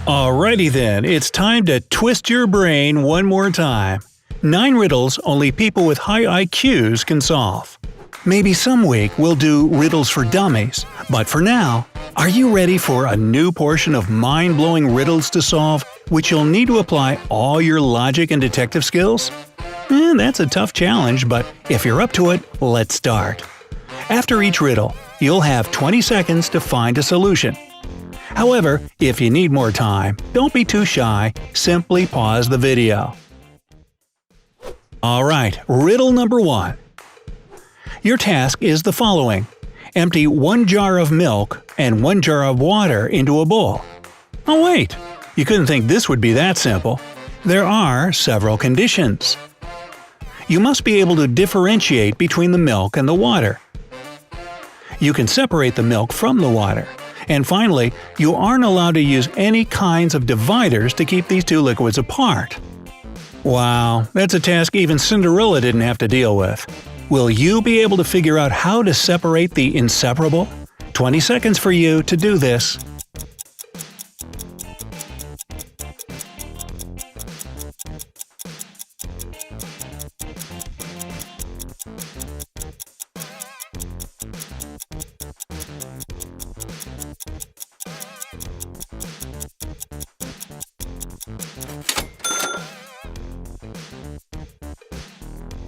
Alrighty then, it's time to twist your brain one more time. 9 riddles only people with high IQs can solve. Maybe some week we'll do riddles for dummies, but for now, are you ready for a new portion of mind-blowing riddles to solve, which you'll need to apply all your logic and detective skills? That's a tough challenge, but if you're up to it, let's start. After each riddle, you'll have 20 seconds to find a solution. However, if you need more time, don't be too shy, simply pause the video. Alright, riddle number 1. Your task is the following. Empty 1 jar of milk and 1 jar of water into a bowl. Oh wait, you couldn't think this would be that simple. There are several conditions. You must be able to differentiate between the milk and the water. You can separate the milk from the water. And finally, you aren't allowed to use any kinds of dividers to keep these two liquids apart. Wow, that's a task even Cinderella didn't have to deal with. Will you be able to figure out how to separate the inseparable? 20 seconds for you to do this.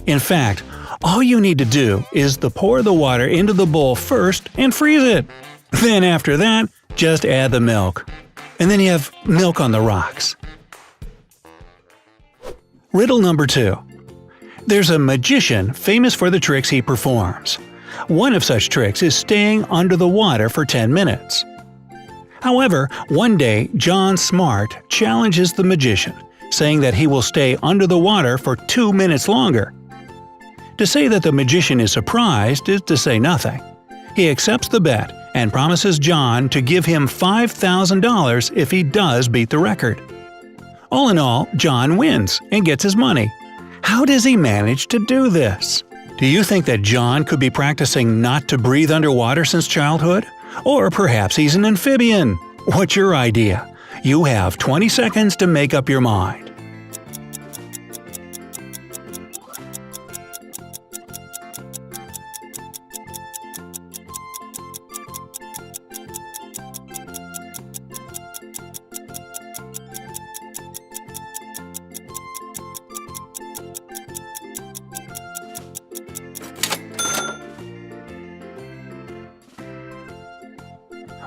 In fact, all you need to do is to pour the water into the bowl first and freeze it. Then after that, just add the milk. And then you have milk on the rocks. Riddle number 2. There's a magician famous for the tricks he performs. One of such tricks is staying under the water for 10 minutes. However, one day John Smart challenges the magician, saying that he will stay under the water for 2 minutes longer. To say that the magician is surprised is to say nothing. He accepts the bet and promises John to give him $5,000 if he does beat the record. All in all, John wins and gets his money. How does he manage to do this? Do you think that John could be practicing not to breathe underwater since childhood? Or perhaps he's an amphibian? What's your idea? You have 20 seconds to make up your mind.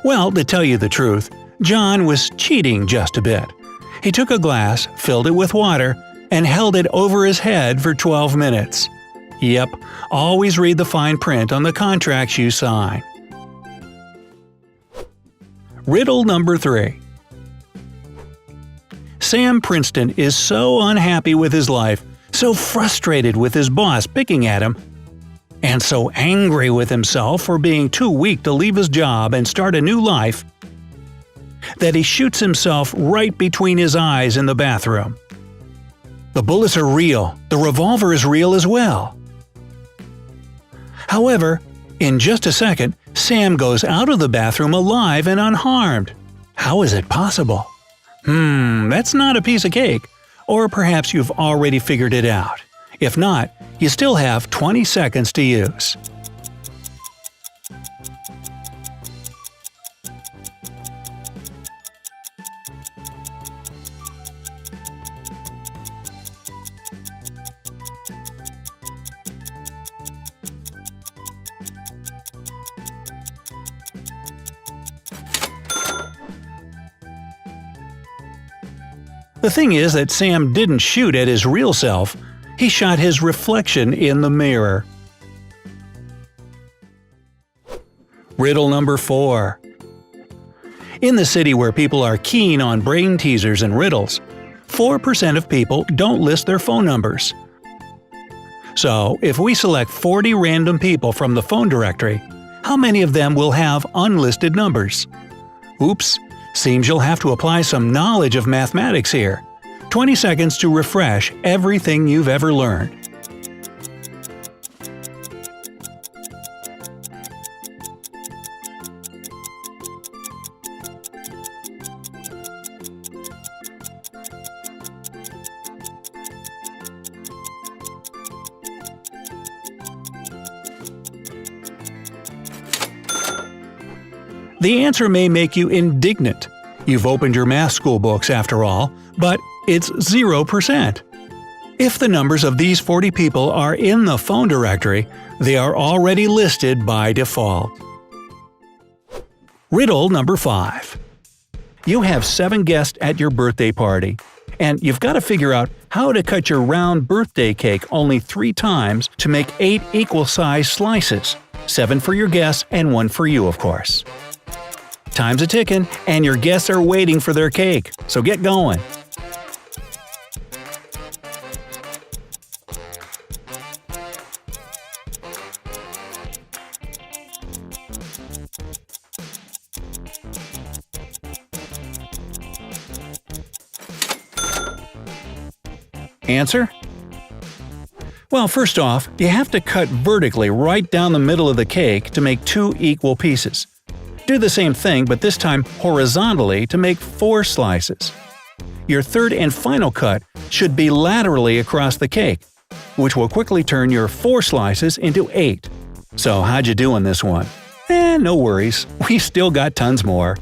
Well, to tell you the truth, John was cheating just a bit. He took a glass, filled it with water, and held it over his head for 12 minutes. Yep, always read the fine print on the contracts you sign. Riddle number 3. Sam Princeton is so unhappy with his life, so frustrated with his boss picking at him, and so angry with himself for being too weak to leave his job and start a new life, that he shoots himself right between his eyes in the bathroom. The bullets are real, the revolver is real as well. However, in just a second, Sam goes out of the bathroom alive and unharmed. How is it possible? That's not a piece of cake. Or perhaps you've already figured it out. If not, you still have 20 seconds to use. The thing is that Sam didn't shoot at his real self, he shot his reflection in the mirror. Riddle number 4. In the city where people are keen on brain teasers and riddles, 4% of people don't list their phone numbers. So, if we select 40 random people from the phone directory, how many of them will have unlisted numbers? Oops, seems you'll have to apply some knowledge of mathematics here. 20 seconds to refresh everything you've ever learned. The answer may make you indignant. You've opened your math school books after all, but it's 0%. If the numbers of these 40 people are in the phone directory, they are already listed by default. Riddle number 5. You have 7 guests at your birthday party, and you've got to figure out how to cut your round birthday cake only 3 times to make 8 equal-sized slices, 7 for your guests and 1 for you, of course. Time's a-ticking, and your guests are waiting for their cake, so get going. Answer? Well, first off, you have to cut vertically right down the middle of the cake to make 2 equal pieces. Do the same thing, but this time horizontally to make 4 slices. Your third and final cut should be laterally across the cake, which will quickly turn your 4 slices into 8. So how'd you do on this one? No worries, we still got tons more.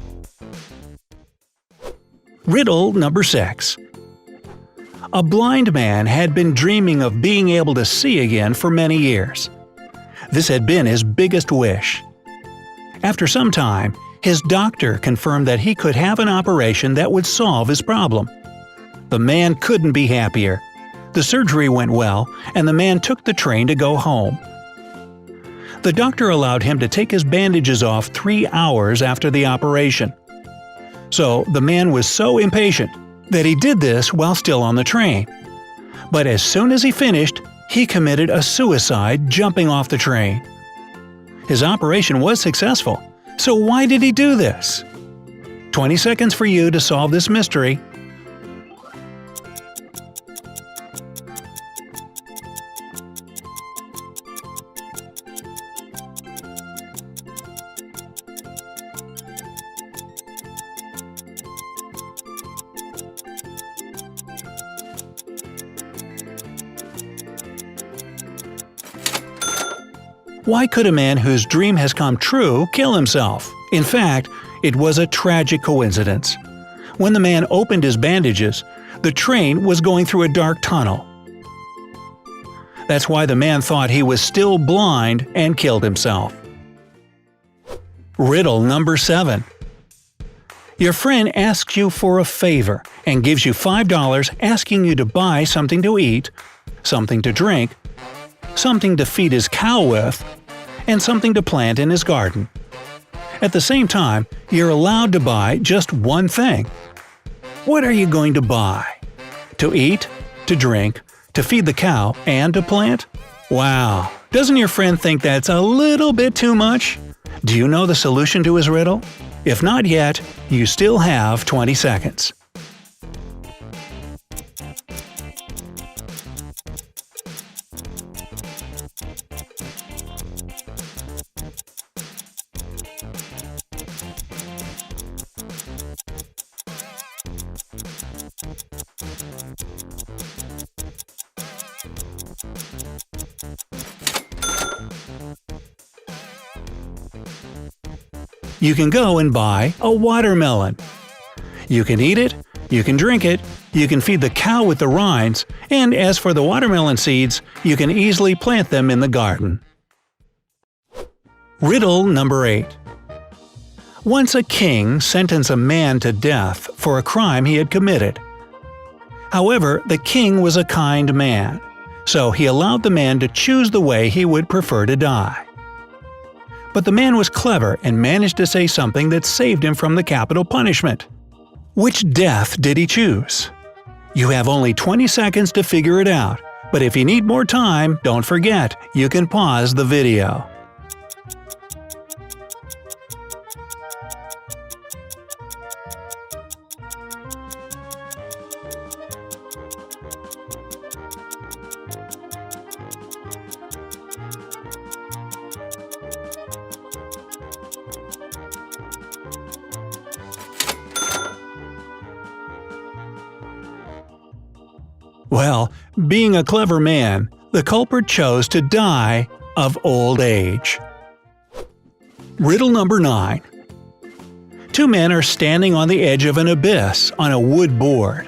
Riddle number 6. A blind man had been dreaming of being able to see again for many years. This had been his biggest wish. After some time, his doctor confirmed that he could have an operation that would solve his problem. The man couldn't be happier. The surgery went well, and the man took the train to go home. The doctor allowed him to take his bandages off 3 hours after the operation. So the man was so impatient that he did this while still on the train. But as soon as he finished, he committed a suicide jumping off the train. His operation was successful, so why did he do this? 20 seconds for you to solve this mystery. Why could a man whose dream has come true kill himself? In fact, it was a tragic coincidence. When the man opened his bandages, the train was going through a dark tunnel. That's why the man thought he was still blind and killed himself. Riddle number 7. Your friend asks you for a favor and gives you $5 asking you to buy something to eat, something to drink, something to feed his cow with, and something to plant in his garden. At the same time, you're allowed to buy just one thing. What are you going to buy? To eat, to drink, to feed the cow, and to plant? Wow! Doesn't your friend think that's a little bit too much? Do you know the solution to his riddle? If not yet, you still have 20 seconds. You can go and buy a watermelon. You can eat it, you can drink it, you can feed the cow with the rinds, and as for the watermelon seeds, you can easily plant them in the garden. Riddle number 8. Once a king sentenced a man to death for a crime he had committed. However, the king was a kind man, so he allowed the man to choose the way he would prefer to die. But the man was clever and managed to say something that saved him from the capital punishment. Which death did he choose? You have only 20 seconds to figure it out, but if you need more time, don't forget, you can pause the video. Well, being a clever man, the culprit chose to die of old age. Riddle number 9. Two men are standing on the edge of an abyss on a wood board.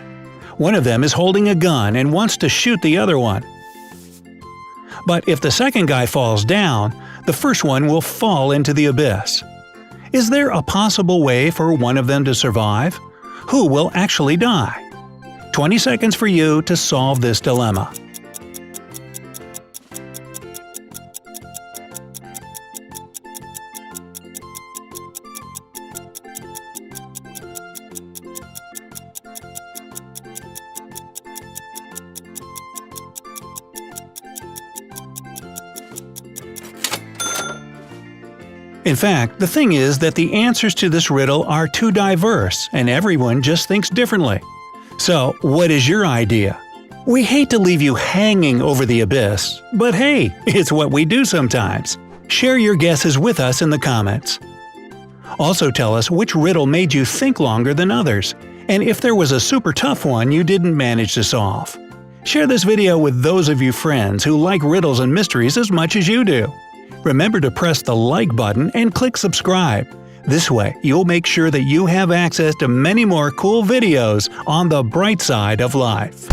One of them is holding a gun and wants to shoot the other one. But if the second guy falls down, the first one will fall into the abyss. Is there a possible way for one of them to survive? Who will actually die? 20 seconds for you to solve this dilemma. In fact, the thing is that the answers to this riddle are too diverse and everyone just thinks differently. So, what is your idea? We hate to leave you hanging over the abyss, but hey, it's what we do sometimes. Share your guesses with us in the comments. Also tell us which riddle made you think longer than others, and if there was a super tough one you didn't manage to solve. Share this video with those of you friends who like riddles and mysteries as much as you do. Remember to press the like button and click subscribe. This way, you'll make sure that you have access to many more cool videos on the bright side of life.